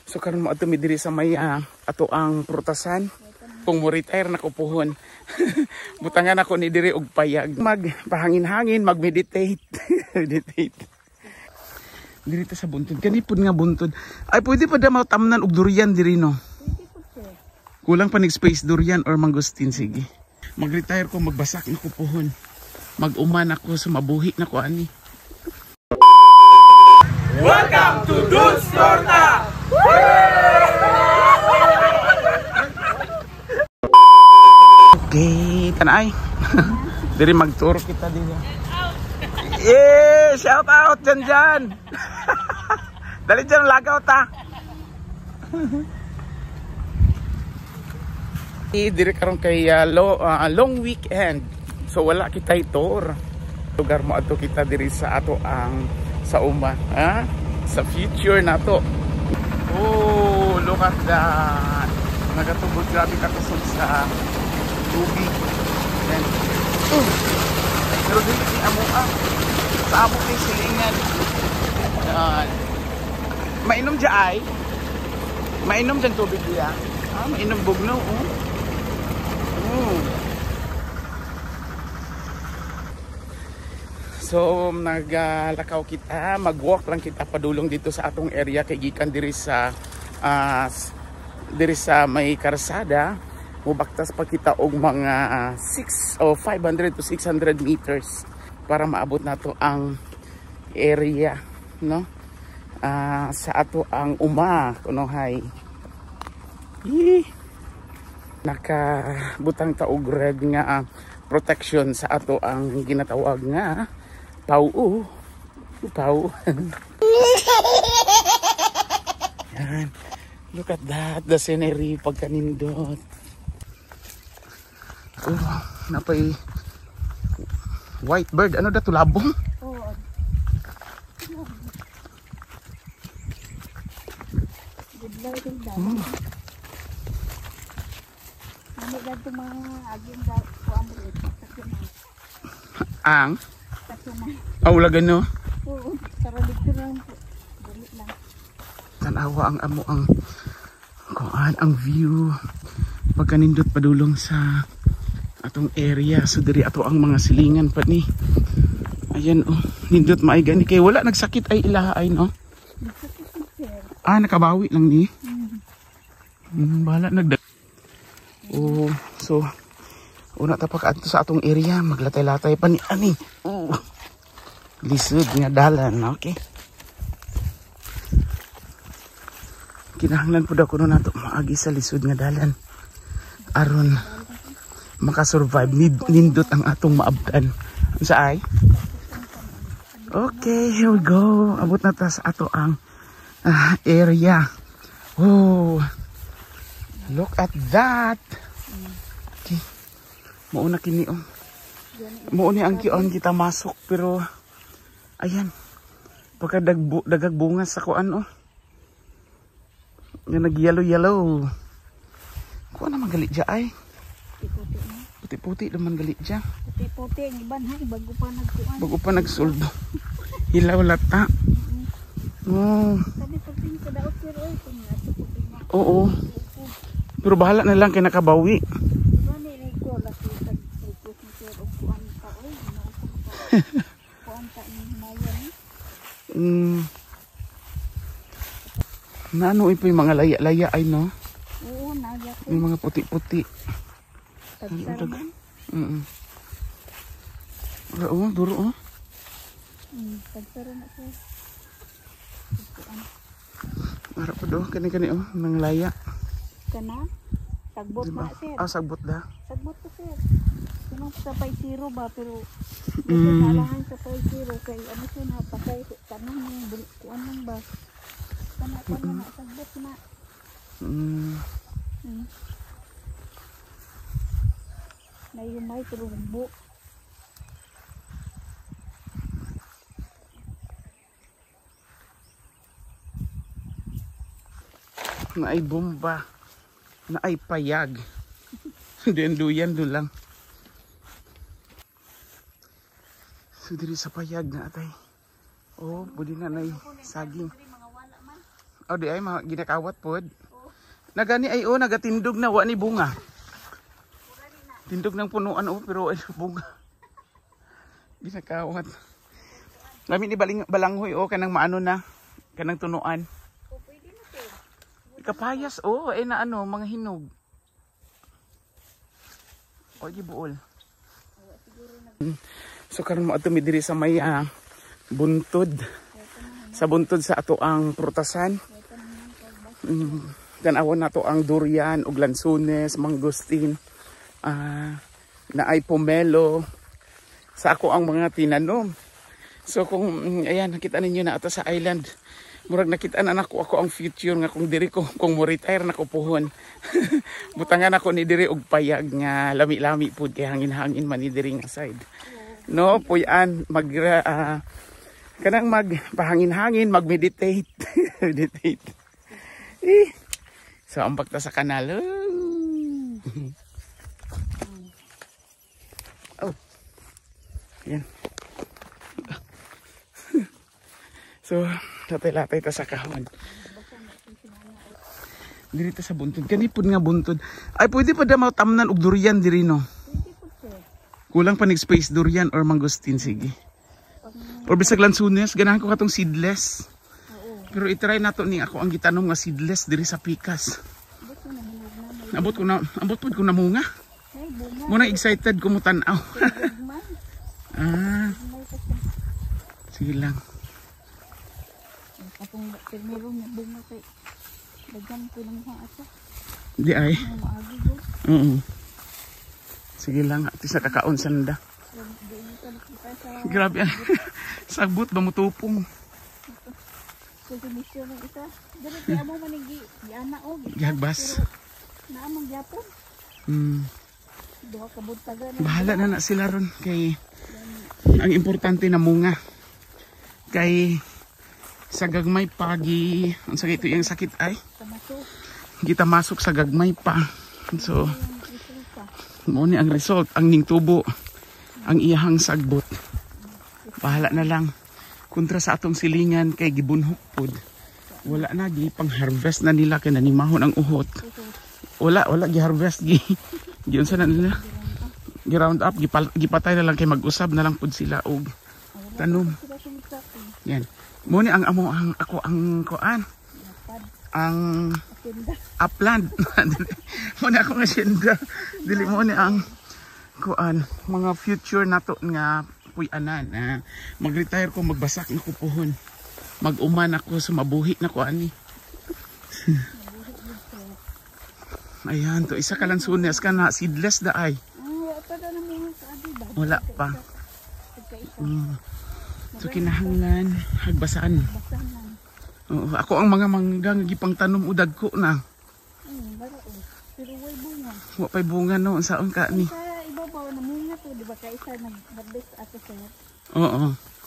So karon mo adto mi diri sa may ato ang prutasan. Kung mo retire na ko puhon. Butangan ako ni diri og payag. Magpahangin-hangin, mag-meditate. Meditate. Diri ta sa buntod. Kanipod nga buntod. Ay pwede pa da matamnan og durian diri no. Kulang pa nig space durian or mangustin sige. Mag-retire ko magbasak na ko puhon. Mag-uman ako sumabuhi na ko ani. Welcome to Dudes Torta! Okay, tanay. Diri mag-tour kita dito. Shout out dyan. Dali dyan lagaw ta. Diri karon kay long weekend. So wala kita tour. Lugar mo ato kita diri sa ato ang sa uma, sa future na to. Oh, look at that. Nagatubod grabe katusog sa tubig. Yan. Pero dili si amoa. Sa amo kay silingan. Yan. Mainom dyan ay. Mainom dyan tubig niya. Mainom bugno. So naglakaw kita, mag-walk lang kita padulong dito sa atong area kay gikan diri sa may karsada. Mubaktas pa kita og mga 500 to 600 meters para maabot nato ang area, no? Sa ato ang uma kunohay. Nakabutang ta og red nga protection sa ato ang ginatawag nga pau. Yan. Look at that, the scenery pagkanindot. Napay white bird. Ano da to, labong? Oo. Good luck din daw. Ano ganito mga agenda ko ang Ang? Ulagan no? Oo, sarap dito lang po. Dali lang. Tanawa ang amo ang kuan ang view pagkanindot padulong sa atong area. So diri ato ang mga silingan pa ni. Ayan nindot maay gani kay wala nagsakit ay ilahay no. Nakabawi lang ni. Bahala nagdag. So una tapak adto sa atong area maglatay-latay pa ni ani. Lisod nga dalan, okay? Kinahanglan po daw kuno nato maagi sa lisod nga dalan aron makasurvive nindot ang atong maabtan. Sa ay? Okay, here we go. Abot na ta sa ato ang area. Oh, look at that. Okay, mauna kini mauna ang kion kita masok pero ayan, pagka dagag bunga sa kuan nga nag-yellow. Kuan naman galit dya ay. Puti-puti naman galit dya. Puti-puti ang iban hay, bago pa nagkuan. Bago pa nagsuldo. Hilaw lata. Sabi pa din sa daot pero ay kung nato puti na. Oo. Pero bahala na lang kay nakabawi. Diba ni ko laki tag-focus ni sir og kuan pa oy, kuan ta ni mayan. Nano ipo yung mga laya-laya ay no? Oo, nagya ko. Yung mga puti-puti. Tagsaran. Duro. Tagsaran na ko. Mara pa do, kani-kani nang laya. Kana? Sagbot Diba? na sir. Sagbot da. Sagbot ko sir. Sinong sa pay zero ba pero kailangan sa pay zero kay ano siya na patay tanong yung kuan ng ba. Kana na sagbot na. Na yung may turumbo. Na ay bomba. Na ay payag. Duyan do lang. So diri sa payag na atay. Budi na nay saging. O di ay ginakawat pod. Nagani ay nagatindog na wa ni bunga. Tindog ng punuan pero ay bunga. Ginakawat. Lami ni balanghoy kanang maano na kanang tunuan. O pwede na to. Kapayas ay na mga hinog. O gibuol. So karon mo ato mi diri sa may buntod. Sa buntod sa ato ang prutasan. Tanawon nato ang durian ug lansones, mangosteen, naay pomelo sa ako ang mga tinanom. So kung ayan nakita ninyo na ato sa island, murag nakita na nako ako ang future nga kung diri ko kung mo retire na ko puhon. Butangan ako ni diri og payag nga lami-lami pud kay hangin-hangin man ni diri nga side. No, puyan kanang magpahangin-hangin, mag-meditate. Meditate. So, ang pagta sa kanal. Oh. Yan. So, latay-latay ta sa kahon. Dito sa buntod. Kanipod nga buntod. Ay, pwede pa daw tamnan og durian diri no. Kulang pa nig space durian or mangosteen sige. Or bisag lansunes, ganahan ko katong seedless. Pero itry nato ni ako ang gitanom nga seedless diri sa pikas. Abot pud ko na munga. Muna excited ko mo tan-aw. Sige lang. Kapong meron nga bunga kay daghan ko ng mga asa. Di ay. Maagi do. Sige lang, at isa kakaon sanda. Grabe yan. Sagbot ba mo tupong? Kasi misyon ng isa. Dali kaya mo manigi. Diana o. Gihagbas. Naamang gyapon. Duha ka buntagan. Bahala na sila ron. Kay ang importante na munga. Kay sa gagmay pagi. Ang sakit ito yung sakit ay. Kita masok sa gagmay pa. So, mo ni ang result. Ang ning tubo. Ang iyahang sagbot. Bahala na lang. Kontra sa atong silingan kay gibunhok pod. Wala na pang harvest na nila kay nanimahon ang uhot. Wala gi-harvest giunsa na nila. Gi-round up, gipatay na lang kay mag-usab na lang pod sila og tanom. Yan. Mo ni ang ako ang kuan. Ang upland. Mo ni ako nga senda. Dili mo ni ang kuan mga future nato nga puy-anan. Mag-retire ko, magbasak na ko puhon. Mag-uman ako, sumabuhi na ko ani. Ayan, to isa ka lang sunes ka na, seedless da ay. Wala pa. So kinahanglan, hagbasaan. Oo, ako ang mga manggang gipang tanom udag ko na. Pero way bunga. Wa pay bunga no, saon ka ni? Ibabaw na munga to, di ba kaisa nag-harvest ato sa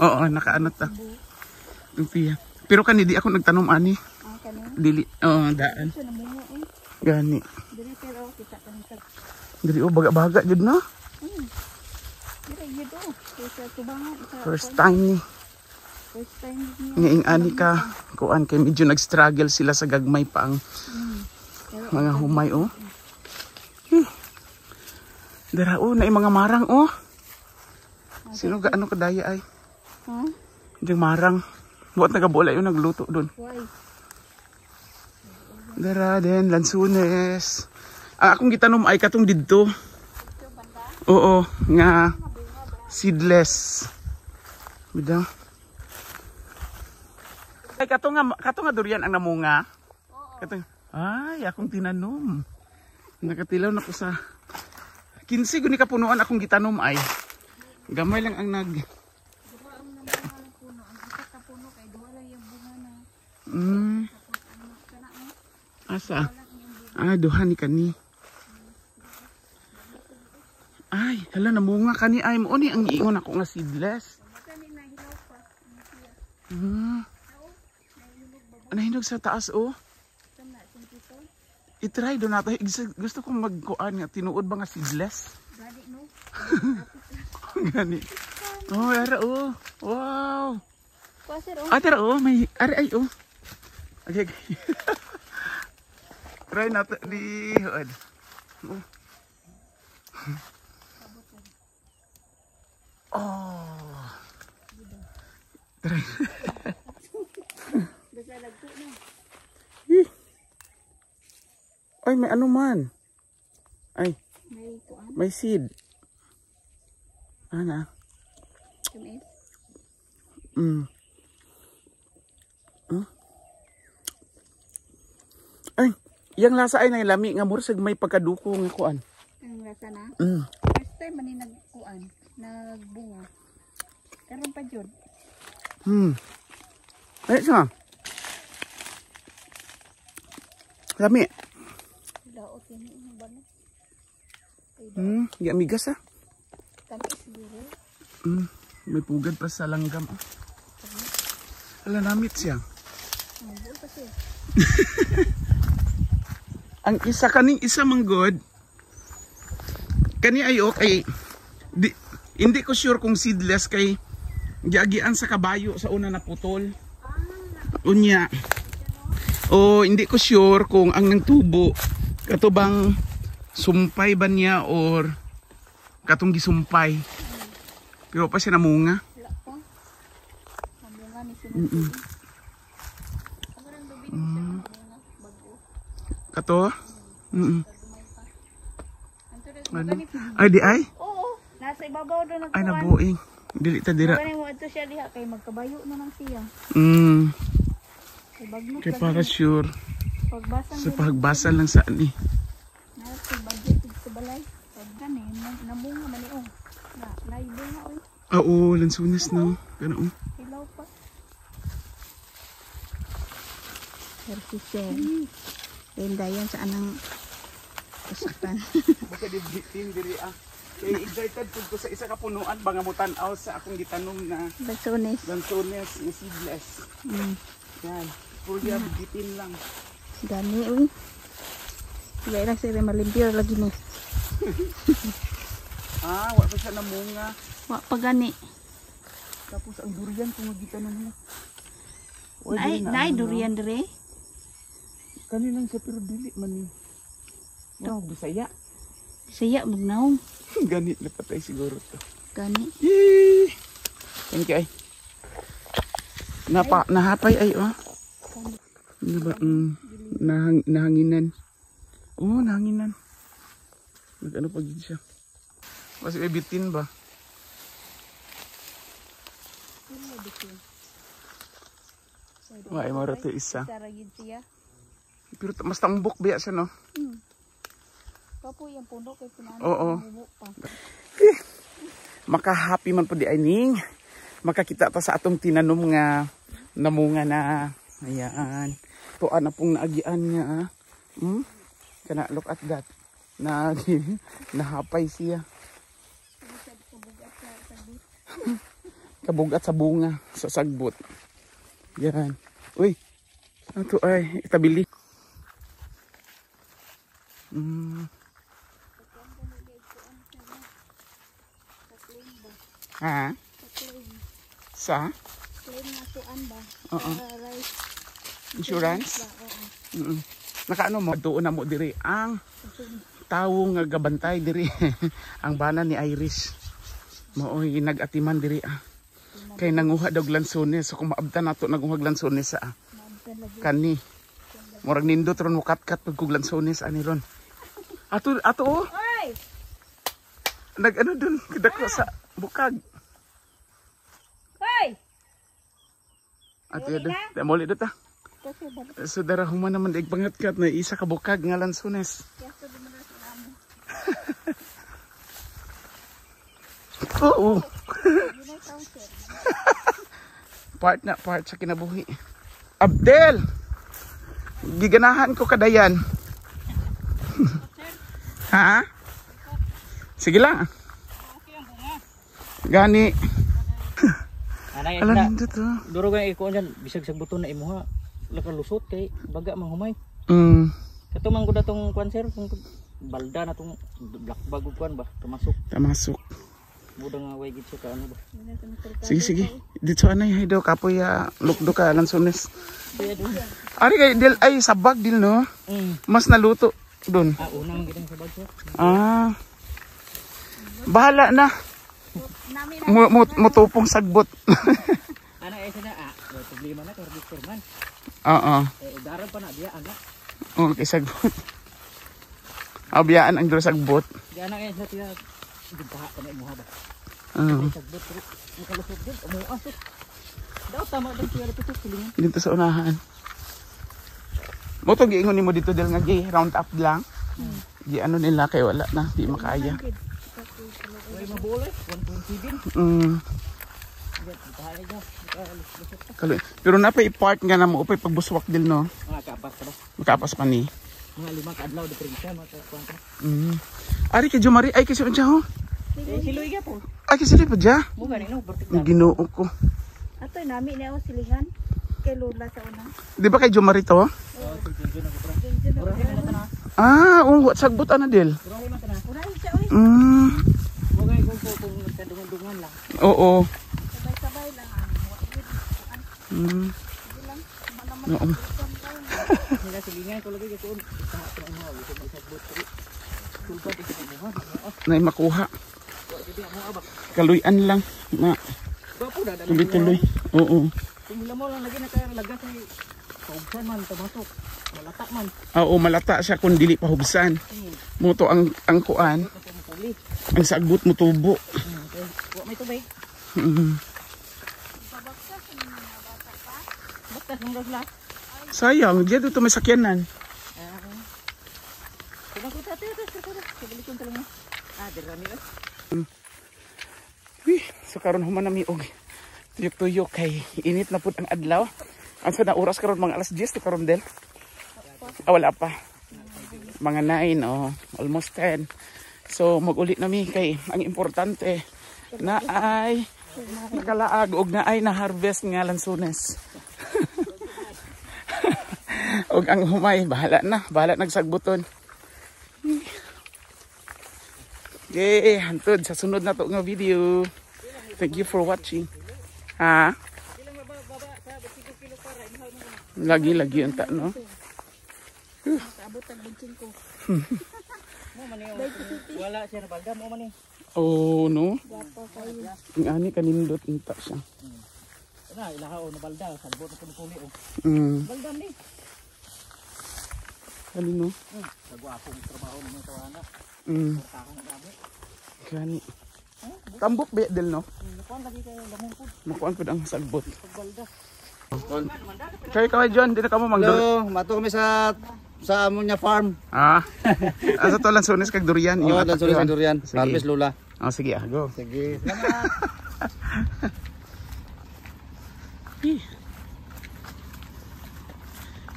Oo, nakaano ta. Lumpia. Pero kani di ako nagtanom ani. Kanina? Dili, daan. Ito na munga Gani. Dili pero kita kanita. Dili baga-baga jud no. Dili yun Kaysa tubangan. First time ni. First time niya. Ngaing ani ka, kuan kay medyo nag-struggle sila sa gagmay pa ang mga humay Dara na mga marang Sino gaano kadaya ay? Yung marang. Buat nagabola yung nagluto doon. Why? Dara din, lansunes. Akong gitanom ay katong didto. Oo, nga seedless. Bidang. Ay katong nga durian ang namunga. Katong ay akong tinanom. Nakatilaw na ko sa 15 guni ka punuan akong gitanom ay. Gamay lang ang Asa? Duha ni kani. Ay, hala namunga kani ay mo ni ang giingon ako nga seedless. Nahinog sa taas I-try do nato. Gusto kong magkuan nga tinuod ba nga seedless? Gani no. Gani. Ara Wow. Pasir Tara may ari ay Okay. Try nato di hood. Oh. Try. Ay, may ano man. Ay, may seed. Ana. Ay, yang lasa ay nailami nga murag may pagkaduko nga kuan. Ang lasa na? Mm. First time man nagkuan, nagbunga. Karon pa jud. Ay, siya. Lami. Daot ini ang bano. Di amigas ah. Tamis siguro. May pugad pa sa langgam. Ala namit siya. Ang buo kasi. Ang isa kaning isa manggod. Kani ay okay. Hindi ko sure kung seedless kay giagian sa kabayo sa una na putol. Unya. O hindi ko sure kung ang nang tubo katubang sumpay ba niya or katong gisumpay. Pero pa siya namunga. Wala pa. Namunga ni sinusunod. Ang dubi ni siya namunga bago. Kato? Ano? Ay di ay? Oo, nasa ibabaw doon nagkuan. Ay nabuing. Dili ta dira. Kani mo adto siya diha kay magkabayo na lang siya. Kay bagnot Kay para sure. pagbasa Sa pagbasa lang sa ani. na sa budget sa balay. Pag gani namunga man ni Na naibunga oy. Oo, lansunas no. Kana Hilaw pa. Persistent. Dayan sa anang usapan. Baka dibitin diri ah. Kay excited pud ko sa isa ka punuan banga mo tan-aw sa akong gitanom na Lansones. lansones nga seedless. Yan. Purya bitin lang. Gani uy. Kaya lang sila malimpyo lagi mo. Wa pa siya namunga. Wa pa gani. Tapos ang durian kung gitanom mo. Naay durian dire. Kanilang siya pero dili man ni. Ito, Bisaya. Siya magnaong. Ganit na patay siguro to. Gani. Yee! Thank you ay. Nahapay ay oh. Ano ba? Nahanginan. Oo, nahanginan. Nag-ano pag siya. Kasi may bitin ba? Ay, mara to isa. Saragid siya. Pero mas tambok biya siya no? Kapo yung puno kay pinano. Oo. Pa. Makahappy man po di aning. Makakita ta sa atong tinanom nga namunga na. Ayan. Tuan na pong naagian niya. Kana, look at that. Nahapay siya. Kabugat sa bunga. Sa sagbot. Yan. Uy. Ito ay itabili. Ha? Sa? Claim na tuan ba? Oo. Rice. Insurance? Nakaano mo? Doon na mo diri ang tao nga gabantay diri. Ang bana ni Iris. Mooy nag-atiman diri Kay nanguha daw lansones. So kung maabtan nato nanguha lansones sa kani. Murag nindot ron mo kat-kat pag kug lansones ani ron. Ato oh. Oy! Nag-ano dun kadako sa bukag. Hoy! Ate do. Muli do ta. Kasi ba? So dara human naman dig pangatkat na isa ka bukag nga lansones. Yaso di mo na sa amo. Oo. Yun ay counter. Part sa kinabuhi. Abdel! Giganahan ko kadayan. Ha? Sige lang. Gani. Alam nito to. Durog ang ikuan dyan, bisag sa buto na imuha. Lakalusot kay baga mang humay. Katumang ko datong kuan sir, kung balda na tong black bag ug kuan ba, tumasok. Tamasok. Muda nga way gid siya ka ano ba. Sige. Dito anay hay daw kapoy lukdo ka lansones. Ari kay del ay sabag dil no. Mas naluto doon. Unang gid ang sabag ko. Bahala na. Mutupong sagbot. Ana ay sana problema na kay Victor man. Oo. Daran pa na biya ana. Okay, sagbot. Abiyaan ang duro sagbot. Di ana ay sa tiya gitaha pa na imuha ba. Sagbot pero makalusot din umuas. Daw tama din siya dito silingan. Dito sa unahan. Mo to giingon nimo dito dil nga gi round up lang. Di ano nila kay wala na, di makaya. Way mabole 1.7. Pero napay part nga na mo upay pagbuswak dil no. Kapas pa ba? Makapas pa ni. Mga 5 ka adlaw diferensya makakuan ka. Ari kay Jumari ay kasi unsa ho? Siloy ga po. Ay kasi pa dya. Mo gani no vertical. Ginoo ko. Atoy nami ni ako silingan kay Lola sa una. Di ba kay Jumari to? Sagbot ana dil. Urahin siya oy. Mo gani kung kadungan-dungan lang. Oo. Sabay-sabay lang Oo. Nila silingan ko lagi gatuon. Taha pa ano ito magsagbot. Sulpat ito mo ha. Nay makuha. Kaluyan lang na. Tuloy-tuloy. Oo. Kung mo lang lagi nakalaga kay paubsan man tamasok. Malata man. Oo, malata siya kung dili pa hubsan. Muto ang kuan. Ang sagbot mo tubo. Wa may tubig. Baktas ng gaglas. Sayang, diya dito may sakyanan. Kung ko tate balikan talaga. Dira ni So karon human nami og tuyok-tuyok kay init na pud ang adlaw. Asa na oras karon mga alas 10 karon del. Wala pa. Mga 9 almost 10. So mag-uli nami kay ang importante na ay nakalaag og na ay na harvest nga lansones. Og ang humay bahala nagsagbuton. Yay, hantod sa sunod na to nga video. Thank you for watching. Lagi unta no. Abot ang bunting ko. mo man wala siya na balda mo man Oh no. Gato kayo. Ang ani kanindot unta siya. Na ilahaw na balda sagbot na puli Balda ni. Kanino? Nagwapo ang trabaho ng tawana. Gani. Tambok ba del no? Nakuan lagi kayo lamong po. Makuan pud ang sagbot. Balda. Kay John, di na kamo magduro. Hello, mato kami sa Amonia Farm. Asa to lansones kag durian. Oh, lansones kag durian. Harvest Lola. Sige, go. Sige.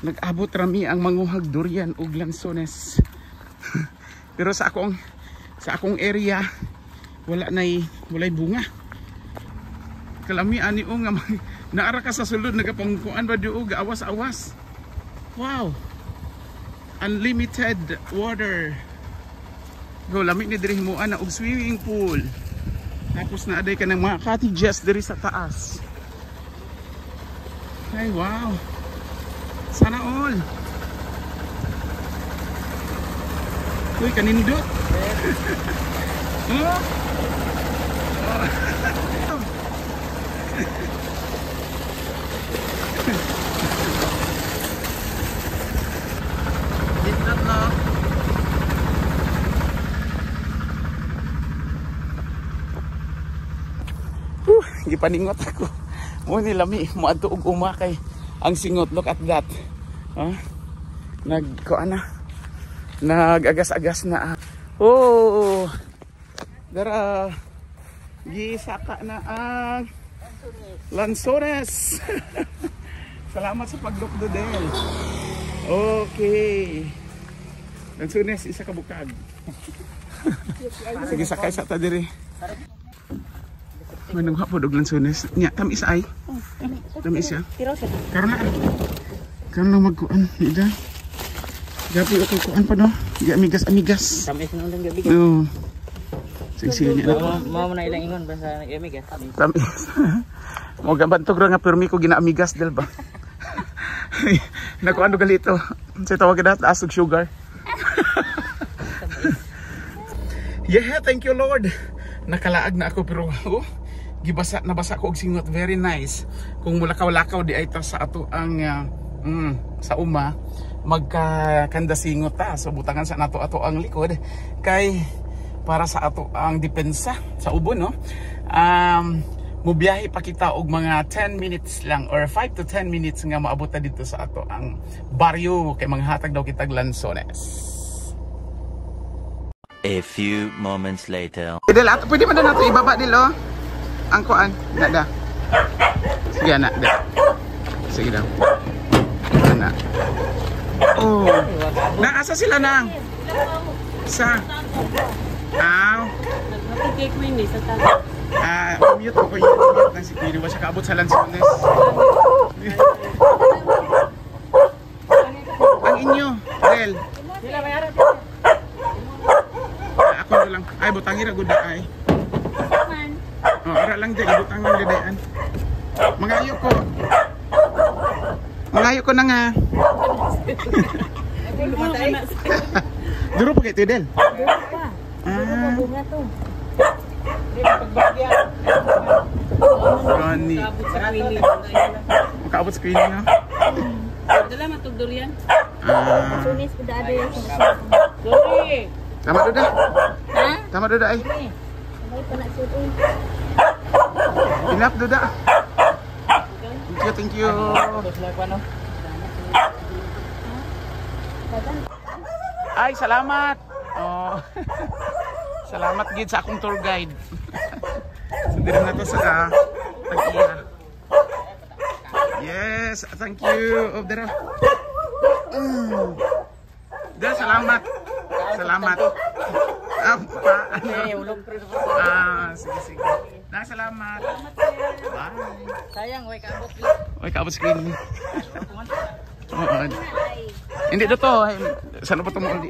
Nag-abot rami ang manguhag durian ug lansones. Pero sa akong area walay bunga. Kalami ani o nga naara ka sa sulod nagapangkuan ba diog awas-awas. Wow. Unlimited water. Go lami ni diri himuan na og swimming pool. Tapos na aday ka ng mga cottages diri sa taas. Ay wow. Sana all. Uy, kanindot. Oh. Dindot na. Gipaningot ako. Mo ni lami mo adto og uma kay ang singot. Look at that. Nag-agas-agas na. Oh. Dara. Gisaka na ang lansones. Salamat sa paglukdo del. Okay. Lansones isa ka bukag. Sige sakay sa ta diri. Manong hapod og lansones. Nya tamis ay. Tamis ya. Karon lang magkuan ida. Gabi okay kuan pa no. Di amigas. Tamis na lang gabi. Oh. Sige niya na. Mau na ilang ingon basta nag-emig ah. Tamis. Mo gabantog ra nga permi ko ginaamigas del ba. Naku ano galito. Sa tawag na asog sugar. Yeah, thank you Lord. Nakalaag na ako pero gibasa na basa ko og singot, very nice. Kung mulakaw-lakaw di ay ta sa ato ang sa uma magkakanda singot ta. So butangan sa nato ato ang likod kay para sa ato ang depensa sa ubo no. Mubiyahe pa kita og mga 10 minutes lang or 5 to 10 minutes nga maabot ta dito sa ato ang baryo kay manghatag daw kitag lansones. A few moments later. Dil, pwede man na nato ibaba dilo. Ang kuan, nada. Sige na, da. Sige daw. Na. Oh. Naasa sila nang? Sa. Aw. Nagpapigay ko hindi sa tayo. Mute ko yung mute ng si Piri. Wala siya kaabot sa lansones. Ang inyo, Del. Ako lang. Ay, butangira gud ay. Oh, ara lang dyan, ibutang ng dadayan. Mangayo ko. Mangayo ko na nga. Duro pa kayo, Del? Duro pa. Duro pa bunga to. Ronnie. Makaabot sa kwili na. Dala matug durian. Sunis ko daado yung Duri! Tama doda. Ha? Tama doda ay. May panaksutin. Enough doda. Thank you. Ay, salamat. Oh. Salamat gid sa akong tour guide. Sundin na to sa Tag-iya. Yes, thank you. Obdera. Salamat. Salamat. Sige. Salamat. Bye. Sayang, way kaabot. Way kaabot screen. Oo. Hindi dito. Saan pa tumuuli?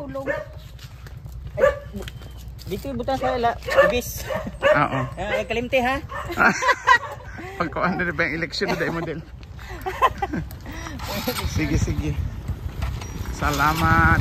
Dito butang sa ila, ibis. Oo. Kalimte ha. Pagkuhan na ba yung election na dahil model? Sige. Salamat.